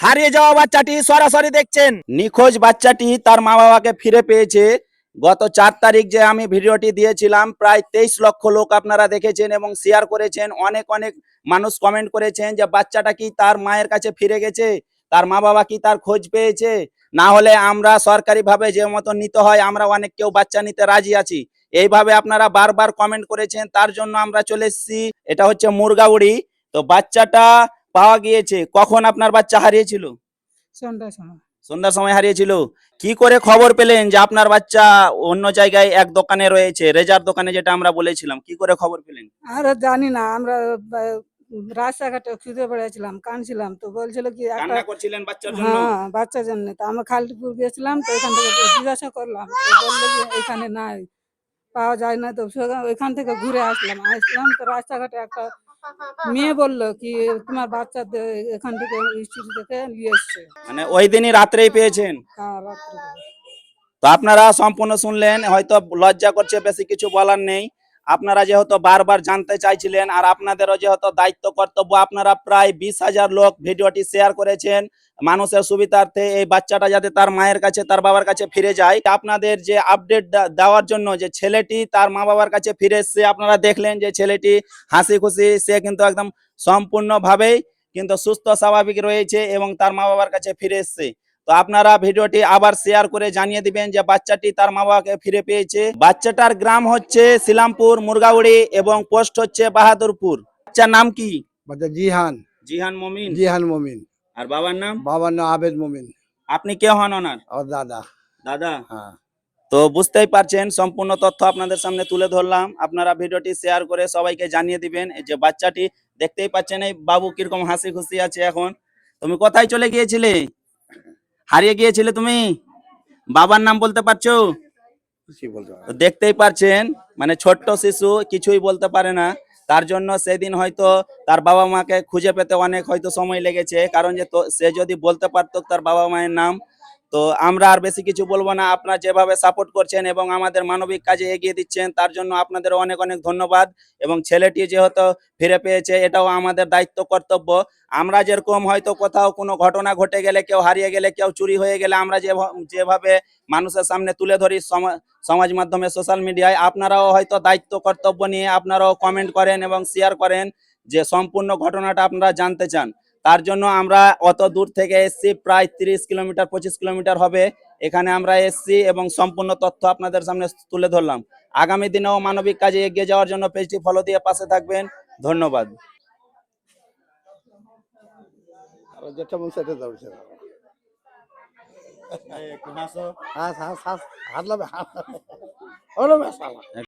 হারিয়ে যাওয়া বাচ্চাটি সরাসরি দেখছেন। নিখোঁজ বাচ্চাটি তার মা বাবাকে ফিরে পেয়েছে। গত 4 তারিখ যে আমি ভিডিওটি দিয়েছিলাম, প্রায় 23 লক্ষ লোক আপনারা দেখেছেন এবং শেয়ার করেছেন। অনেক অনেক মানুষ কমেন্ট করেছেন যে বাচ্চাটা কি তার মায়ের কাছে ফিরে গেছে, তার মা বাবা কি তার খোঁজ পেয়েছে, না হলে আমরা সরকারিভাবে যে মতো নিতে হয় আমরা অনেক কেউ বাচ্চা নিতে রাজি আছি। এইভাবে আপনারা বারবার কমেন্ট করেছেন, তার জন্য আমরা চলে এসেছি। এটা হচ্ছে মুরগাউড়ি। তো বাচ্চাটা পাওয়া গিয়েছে। কখন আপনার বাচ্চা হারিয়েছিল? সন্ধ্যার সময়। সন্ধ্যার সময় হারিয়েছিল। কি করে খবর পেলেন যে আপনার বাচ্চা অন্য জায়গায় এক দোকানে রয়েছে, রেজার দোকানে, যেটা আমরা বলেছিলাম? কি করে খবর পেলেন? আর জানি না, আমরা রাস্তাঘাটে খুঁজে বেড়াচ্ছিলাম, কাঁদছিলাম, তো বলছিল কি একটা। কান্না করছিলেন বাচ্চার জন্য? হ্যাঁ, বাচ্চার জন্য। তো আমরা খালটিপুর গেছিলাম, তো এখান থেকে জিজ্ঞাসা করলাম, তো বললো যে এখানে নাই, পাওয়া যায় না। তো ওইখান থেকে ঘুরে আসলাম, তো রাস্তাঘাটে একটা মেয়ে বললো কি তোমার বাচ্চা এখান থেকে স্কুল থেকে নিয়ে এসছে। মানে ওই দিনই রাত্রেই পেয়েছেন? হ্যাঁ, রাত্রে। তো আপনারা সম্পূর্ণ শুনলেন, হয়তো লজ্জা করছে, বেশি কিছু বলার নেই। আপনারা যেহেতু বারবার জানতে চাইছিলেন, আর আপনাদেরও যেহেতু দায়িত্ব কর্তব্য, আপনারা প্রায় 20,000 লোক ভিডিওটি শেয়ার করেছেন মানুষের সুবিধার্থে, এই বাচ্চাটা যাতে তার মায়ের কাছে, তার বাবার কাছে ফিরে যায়। আপনাদের যে আপডেট দেওয়ার জন্য, যে ছেলেটি তার মা বাবার কাছে ফিরে এসছে, আপনারা দেখলেন যে ছেলেটি হাসি খুশি, সে কিন্তু একদম সম্পূর্ণভাবেই কিন্তু সুস্থ স্বাভাবিক রয়েছে এবং তার মা বাবার কাছে ফিরে এসছে। তো আপনারা ভিডিওটি আবার শেয়ার করে জানিয়ে দিবেন যে বাচ্চাটি তার মা বাবাকে ফিরে পেয়েছে। বাচ্চাটার গ্রাম হচ্ছে শিলামপুর, মুরগাউড়ি এবং পোস্ট হচ্ছে বাহাদুরপুর। বাচ্চার নাম কি? জিহান। জিহান মমিন। জিহান মমিন। আর বাবার নাম? বাবার নাম আবেদ মমিন। আপনি কে হন ওনার? আর দাদা। দাদা। হ্যাঁ। তো বুঝতেই পারছেন, সম্পূর্ণ তথ্য আপনাদের সামনে তুলে ধরলাম। আপনারা ভিডিওটি শেয়ার করে সবাইকে জানিয়ে দিবেন। এই যে বাচ্চাটি দেখতেই পাচ্ছেন, এই বাবু কিরকম হাসি খুশি আছে এখন। তুমি কোথায় চলে গিয়েছিলে? হারিয়ে গিয়েছিলে তুমি? বাবার নাম বলতে পারছো? তো দেখতেই পারছেন, মানে ছোট্ট শিশু কিছুই বলতে পারে না। তার জন্য সেদিন হয়তো তার বাবা মাকে খুঁজে পেতে অনেক হয়তো সময় লেগেছে, কারণ যে সে যদি বলতে পারতো তার বাবা মায়ের নাম। তো আমরা আর বেশি কিছু বলবো না। আপনারা যেভাবে সাপোর্ট করছেন এবং আমাদের মানবিক কাজে এগিয়ে দিচ্ছেন, তার জন্য আপনাদের অনেক অনেক ধন্যবাদ। এবং ছেলেটি যেহেতু ফিরে পেয়েছে, এটাও আমাদের দায়িত্ব কর্তব্য। আমরা যেরকম হয়তো কোথাও কোনো ঘটনা ঘটে গেলে, কেউ হারিয়ে গেলে, কেউ চুরি হয়ে গেলে, আমরা যেভাবে মানুষের সামনে তুলে ধরি সমাজ মাধ্যমে, সোশ্যাল মিডিয়ায়, আপনারাও হয়তো দায়িত্ব কর্তব্য নিয়ে আপনারাও কমেন্ট করেন এবং শেয়ার করেন যে সম্পূর্ণ ঘটনাটা আপনারা জানতে চান। তার জন্য আমরা অত দূর থেকে এসছি, প্রায় 30 কিলোমিটার 25 কিলোমিটার হবে এখানে আমরা এসছি এবং সম্পূর্ণ তথ্য আপনাদের সামনে তুলে ধরলাম। আগামী দিনেও মানবিক কাজে এগিয়ে যাওয়ার জন্য পেজটি ফলো দিয়ে পাশে থাকবেন। ধন্যবাদ। যেটা মন সেটা দাও। হাস হাস হাস হাত লাবে হাত। ওরে শালা।